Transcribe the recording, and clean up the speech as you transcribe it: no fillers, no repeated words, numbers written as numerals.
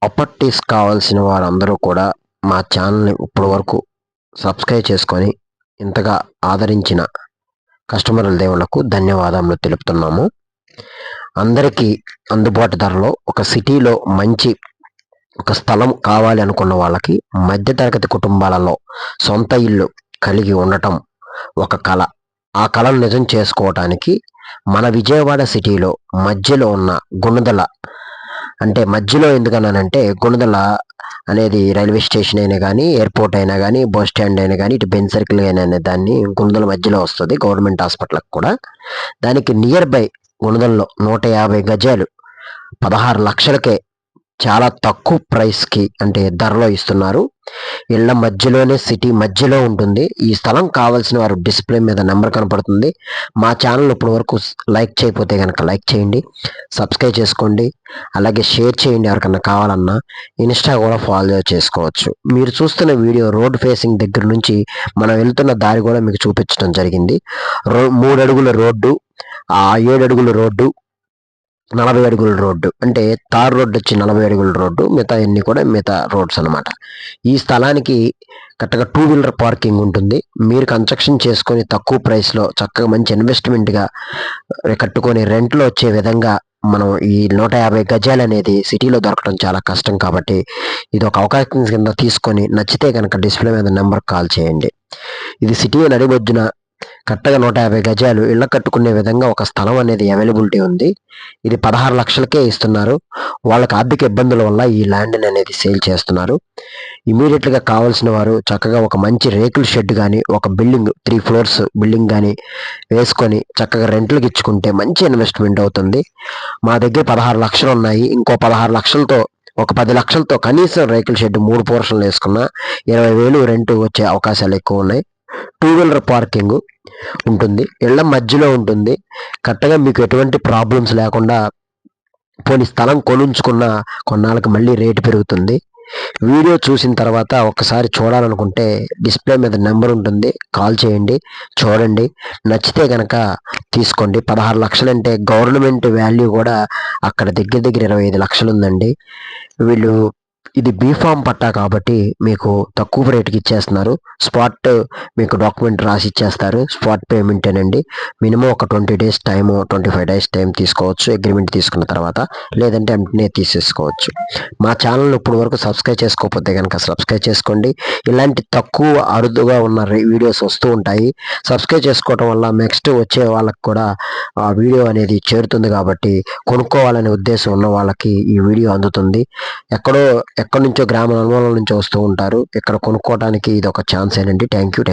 Properties కావాల్సిన వారందరూ కూడా మా ఛానల్ని ఇప్పటి వరకు సబ్స్క్రైబ్ చేసుకొని ఇంతగా ఆదరించిన కస్టమర్ల దేవుళ్లకు ధన్యవాదములు తెలుపుతున్నాము. అందరికీ అందుబాటు ధరలో ఒక సిటీలో మంచి ఒక స్థలం కావాలి అనుకున్న వాళ్ళకి, మధ్యతరగతి కుటుంబాలలో సొంత ఇల్లు కలిగి ఉండటం ఒక కళ. ఆ కళను నిజం చేసుకోవటానికి మన విజయవాడ సిటీలో మధ్యలో ఉన్న గుణదల, అంటే మధ్యలో ఎందుకన్నానంటే గుణదల అనేది రైల్వే స్టేషన్ అయినా కానీ, ఎయిర్పోర్ట్ అయినా కానీ, బస్ స్టాండ్ అయినా కానీ, ఇటు బెంజ్ సర్కిల్ అయినా దాన్ని గుణదల మధ్యలో వస్తుంది, గవర్నమెంట్ హాస్పిటల్కి కూడా. దానికి నియర్ బై గుణదలలో 150 గజాలు 16 లక్షలకే చాలా తక్కువ ప్రైస్కి అంటే ధరలో ఇస్తున్నారు. ఇళ్ల మధ్యలోనే, సిటీ మధ్యలో ఉంటుంది. ఈ స్థలం కావాల్సిన వారు డిస్ప్లే మీద నెంబర్ కనపడుతుంది. మా ఛానల్ ఇప్పటి వరకు లైక్ చేయకపోతే కనుక లైక్ చేయండి, సబ్స్క్రైబ్ చేసుకోండి, అలాగే షేర్ చేయండి. ఎవరికన్నా కావాలన్నా ఇన్స్టా కూడా ఫాలో చేసుకోవచ్చు. మీరు చూస్తున్న వీడియో రోడ్ ఫేసింగ్ దగ్గర నుంచి మనం వెళ్తున్న దారి కూడా మీకు చూపించడం జరిగింది. 3 అడుగుల రోడ్డు, 7 అడుగుల రోడ్డు, 40 అడుగుల రోడ్డు, అంటే తార్ రోడ్డు వచ్చి 40 అడుగుల రోడ్డు, మిగతా అన్ని కూడా మిగతా రోడ్స్ అనమాట. ఈ స్థలానికి కరెక్ట్గా 2 వీలర్ పార్కింగ్ ఉంటుంది. మీరు కన్స్ట్రక్షన్ చేసుకొని తక్కువ ప్రైస్లో చక్కగా మంచి ఇన్వెస్ట్మెంట్గా కట్టుకొని రెంట్లో వచ్చే విధంగా మనం ఈ 150 గజాలు అనేది సిటీలో దొరకడం చాలా కష్టం. కాబట్టి ఇది ఒక అవకాశం కింద తీసుకొని నచ్చితే కనుక డిస్ప్లే మీద నెంబర్ కాల్ చేయండి. ఇది సిటీ నడిబొడ్డున కరెక్ట్గా 150 గజాలు ఇళ్ళ కట్టుకునే విధంగా ఒక స్థలం అనేది అవైలబిలిటీ ఉంది. ఇది 16 లక్షలకే ఇస్తున్నారు. వాళ్ళకి ఆర్థిక ఇబ్బందుల వల్ల ఈ ల్యాండ్ని అనేది సేల్ చేస్తున్నారు. ఇమీడియట్గా కావాల్సిన వారు చక్కగా ఒక మంచి రేకుల షెడ్ కానీ, ఒక బిల్డింగ్ 3 ఫ్లోర్స్ బిల్డింగ్ కానీ వేసుకొని చక్కగా రెంట్లకు ఇచ్చుకుంటే మంచి ఇన్వెస్ట్మెంట్ అవుతుంది. మా దగ్గర 16 లక్షలు ఉన్నాయి. ఇంకో 16 లక్షలతో, ఒక 10 లక్షలతో కనీసం రేకుల షెడ్ 3 పోర్షన్లు వేసుకున్నా 20,000 రెంట్ వచ్చే అవకాశాలు ఎక్కువ ఉన్నాయి. 2 వీలర్ పార్కింగ్ ఉంటుంది, ఇళ్ల మధ్యలో ఉంటుంది. కరెక్ట్గా మీకు ఎటువంటి ప్రాబ్లమ్స్ లేకుండా, పోనీ స్థలం కొనుంచుకున్న కొన్నాళ్ళకి మళ్ళీ రేటు పెరుగుతుంది. వీడియో చూసిన తర్వాత ఒక్కసారి చూడాలనుకుంటే డిస్ప్లే మీద నెంబర్ ఉంటుంది, కాల్ చేయండి, చూడండి, నచ్చితే కనుక తీసుకోండి. 16 లక్షలు అంటే గవర్నమెంట్ వాల్యూ కూడా అక్కడ దగ్గర దగ్గర 25 లక్షలు ఉందండి. వీళ్ళు ఇది బీఫామ్ పట్టా కాబట్టి మీకు తక్కువ రేటుకి ఇచ్చేస్తున్నారు. స్పాట్ మీకు డాక్యుమెంట్ రాసి ఇచ్చేస్తారు. స్పాట్ పేమెంటేనండి. మినిమం ఒక 20 డేస్ టైము, 25 డేస్ టైం తీసుకోవచ్చు అగ్రిమెంట్ తీసుకున్న తర్వాత, లేదంటే వెంటనే తీసేసుకోవచ్చు. మా ఛానల్ ఇప్పుడు వరకు సబ్స్క్రైబ్ చేసుకోకపోతే కనుక సబ్స్క్రైబ్ చేసుకోండి. ఇలాంటి తక్కువ అరుదుగా ఉన్న వీడియోస్ వస్తూ ఉంటాయి. సబ్స్క్రైబ్ చేసుకోవటం వల్ల నెక్స్ట్ వచ్చే వాళ్ళకి కూడా ఆ వీడియో అనేది చేరుతుంది. కాబట్టి కొనుక్కోవాలనే ఉద్దేశం ఉన్న వాళ్ళకి ఈ వీడియో అందుతుంది. ఎక్కడి నుంచో గ్రామ నలుమూలల నుంచి వస్తూ ఉంటారు. ఇక్కడ కొనుక్కోవడానికి ఇది ఒక ఛాన్స్ ఏనండి. Thank you.